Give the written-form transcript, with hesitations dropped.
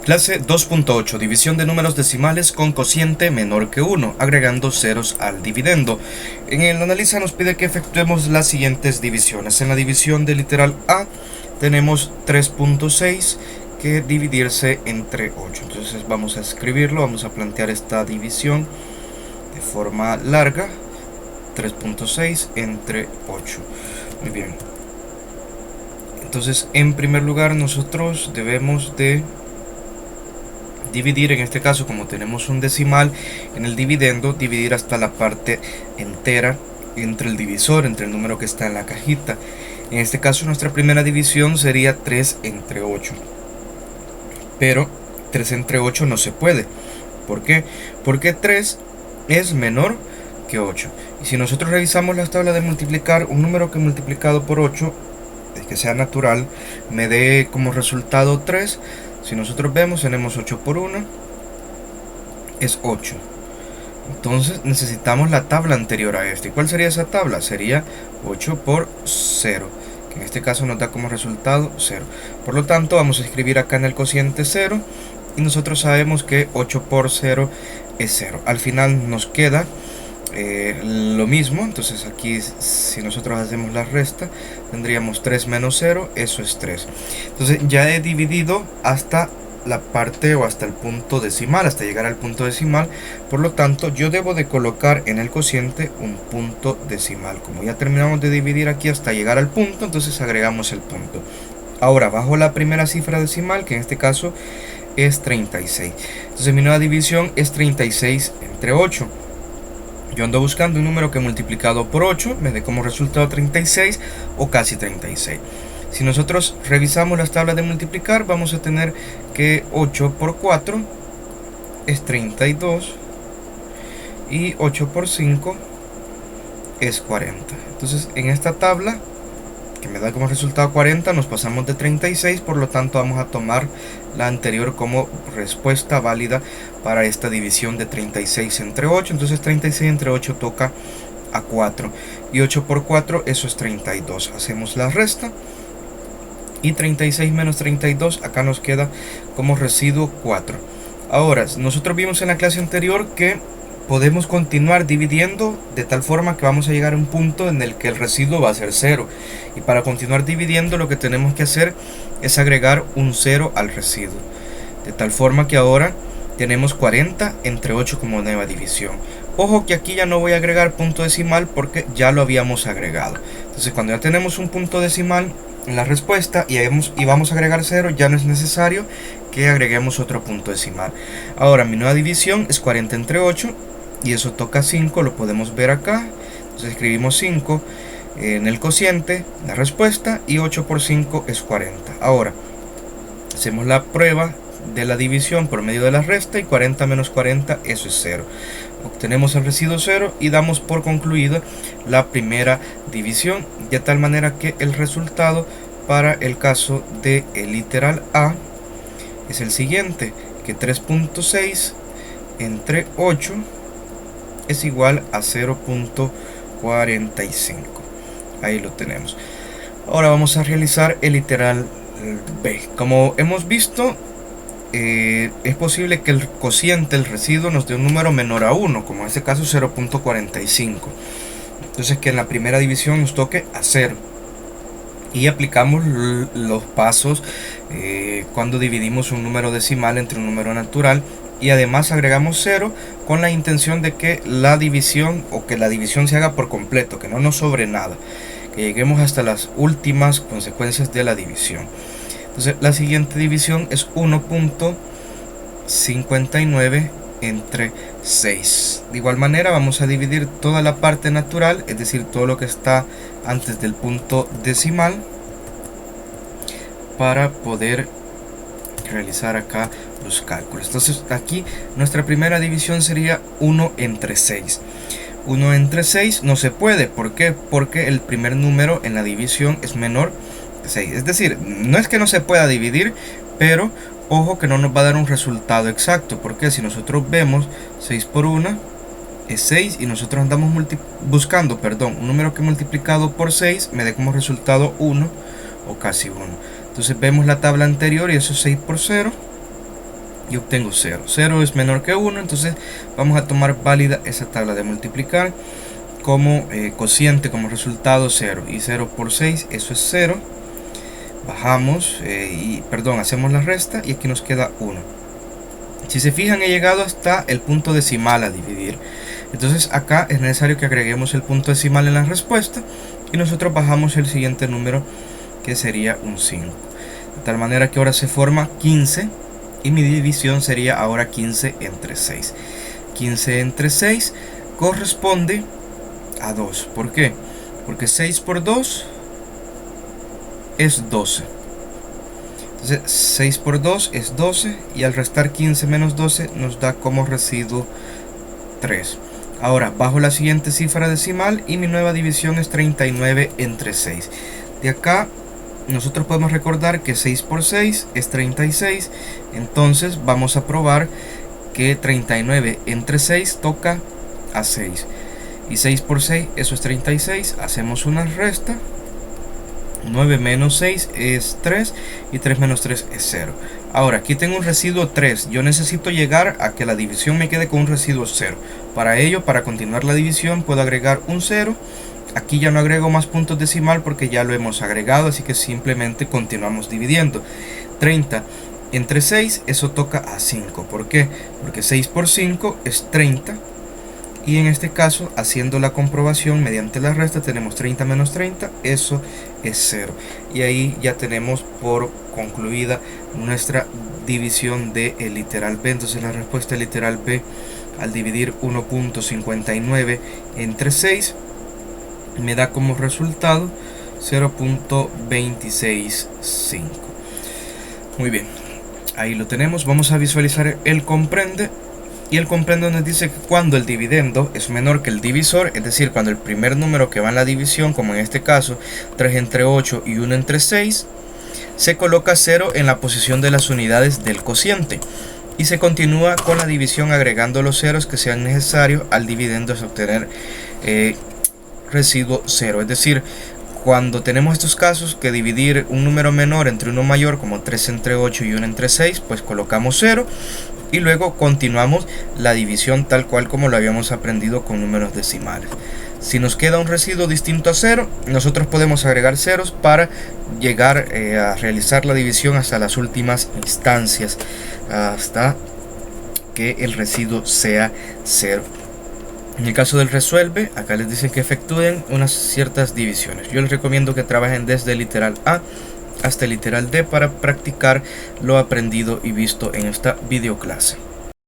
Clase 2.8. División de números decimales con cociente menor que 1, agregando ceros al dividendo. En el analiza nos pide que efectuemos las siguientes divisiones. En la división de literal A tenemos 3.6 que dividirse entre 8. Entonces vamos a escribirlo, vamos a plantear esta división de forma larga. 3.6 entre 8. Muy bien. Entonces, en primer lugar, nosotros debemos de dividir, en este caso, como tenemos un decimal en el dividendo, dividir hasta la parte entera entre el divisor, entre el número que está en la cajita. En este caso, nuestra primera división sería 3 entre 8. Pero 3 entre 8 no se puede. ¿Por qué? Porque 3 es menor que 8. Y si nosotros revisamos la tabla de multiplicar, un número que multiplicado por 8, que sea natural, me dé como resultado 3. Si nosotros vemos, tenemos 8 por 1 es 8. Entonces necesitamos la tabla anterior a esta. ¿Y cuál sería esa tabla? Sería 8 por 0, que en este caso nos da como resultado 0. Por lo tanto, vamos a escribir acá en el cociente 0, y nosotros sabemos que 8 por 0 es 0. Al final nos queda lo mismo. Entonces aquí, si nosotros hacemos la resta, tendríamos 3 menos 0, eso es 3. Entonces ya he dividido hasta la parte o hasta el punto decimal, hasta llegar al punto decimal. Por lo tanto, yo debo de colocar en el cociente un punto decimal. Como ya terminamos de dividir aquí hasta llegar al punto, entonces agregamos el punto. Ahora, bajo la primera cifra decimal, que en este caso es 36. Entonces mi nueva división es 36 entre 8. Yo ando buscando un número que multiplicado por 8 me dé como resultado 36 o casi 36. Si nosotros revisamos las tablas de multiplicar, vamos a tener que 8 por 4 es 32 y 8 por 5 es 40. Entonces, en esta tabla, que me da como resultado 40, nos pasamos de 36, por lo tanto vamos a tomar la anterior como respuesta válida para esta división de 36 entre 8. Entonces 36 entre 8 toca a 4, y 8 por 4, eso es 32. Hacemos la resta, y 36 menos 32, acá nos queda como residuo 4. Ahora, nosotros vimos en la clase anterior que podemos continuar dividiendo de tal forma que vamos a llegar a un punto en el que el residuo va a ser 0. Y para continuar dividiendo, lo que tenemos que hacer es agregar un 0 al residuo. De tal forma que ahora tenemos 40 entre 8 como nueva división. Ojo que aquí ya no voy a agregar punto decimal porque ya lo habíamos agregado. Entonces, cuando ya tenemos un punto decimal en la respuesta y vamos a agregar 0, ya no es necesario que agreguemos otro punto decimal. Ahora, mi nueva división es 40 entre 8. Y eso toca 5, lo podemos ver acá. Entonces escribimos 5 en el cociente, la respuesta, y 8 por 5 es 40. Ahora, hacemos la prueba de la división por medio de la resta, y 40 menos 40, eso es 0. Obtenemos el residuo 0 y damos por concluida la primera división, de tal manera que el resultado para el caso de el literal A es el siguiente, que 3.6 entre 8 es igual a 0.45. Ahí lo tenemos. Ahora vamos a realizar el literal B. Como hemos visto, es posible que el cociente, el residuo, nos dé un número menor a 1, como en este caso 0.45. Entonces, que en la primera división nos toque a 0. Y aplicamos los pasos cuando dividimos un número decimal entre un número natural. Y además agregamos 0 con la intención de que la división se haga por completo, que no nos sobre nada, que lleguemos hasta las últimas consecuencias de la división. Entonces la siguiente división es 1.59 entre 6. De igual manera vamos a dividir toda la parte natural, es decir, todo lo que está antes del punto decimal, para poder realizar acá los cálculos. Entonces aquí nuestra primera división sería 1 entre 6. 1 entre 6 no se puede. ¿Por qué? Porque el primer número en la división es menor que 6. Es decir, no es que no se pueda dividir, pero ojo que no nos va a dar un resultado exacto. Porque si nosotros vemos 6 por 1 es 6, y nosotros andamos buscando un número que multiplicado por 6 me dé como resultado 1 o casi 1. Entonces vemos la tabla anterior y eso es 6 por 0. y obtengo 0. 0 es menor que 1, entonces vamos a tomar válida esa tabla de multiplicar como cociente, como resultado 0. Y 0 por 6, eso es 0. Bajamos, hacemos la resta y aquí nos queda 1. Si se fijan, he llegado hasta el punto decimal a dividir. Entonces acá es necesario que agreguemos el punto decimal en la respuesta y nosotros bajamos el siguiente número, que sería un 5. De tal manera que ahora se forma 15 y mi división sería ahora 15 entre 6. 15 entre 6 corresponde a 2. ¿Por qué? Porque 6 por 2 es 12. Entonces 6 por 2 es 12 y al restar 15 menos 12 nos da como residuo 3. Ahora bajo la siguiente cifra decimal y mi nueva división es 39 entre 6. De acá nosotros podemos recordar que 6 por 6 es 36. Entonces vamos a probar que 39 entre 6 toca a 6. Y 6 por 6, eso es 36. Hacemos una resta. 9 menos 6 es 3 y 3 menos 3 es 0. Ahora aquí tengo un residuo 3. Yo necesito llegar a que la división me quede con un residuo 0. Para ello, para continuar la división, puedo agregar un 0. Aquí ya no agrego más puntos decimal porque ya lo hemos agregado, así que simplemente continuamos dividiendo. 30 entre 6, eso toca a 5. ¿Por qué? Porque 6 por 5 es 30. Y en este caso, haciendo la comprobación mediante la resta, tenemos 30 menos 30, eso es 0. Y ahí ya tenemos por concluida nuestra división del literal B. Entonces la respuesta literal B, al dividir 1.59 entre 6, me da como resultado 0.265. Muy bien, ahí lo tenemos. Vamos a visualizar el comprende. Y el comprende nos dice que cuando el dividendo es menor que el divisor, es decir, cuando el primer número que va en la división, como en este caso 3 entre 8 y 1 entre 6, se coloca 0 en la posición de las unidades del cociente y se continúa con la división agregando los ceros que sean necesarios al dividendo hasta obtener residuo 0. Es decir, cuando tenemos estos casos que dividir un número menor entre uno mayor, como 3 entre 8 y 1 entre 6, pues colocamos 0 y luego continuamos la división tal cual como lo habíamos aprendido con números decimales. Si nos queda un residuo distinto a 0, nosotros podemos agregar ceros para llegar a realizar la división hasta las últimas instancias, hasta que el residuo sea 0. En el caso del resuelve, acá les dicen que efectúen unas ciertas divisiones. Yo les recomiendo que trabajen desde el literal A hasta el literal D para practicar lo aprendido y visto en esta videoclase.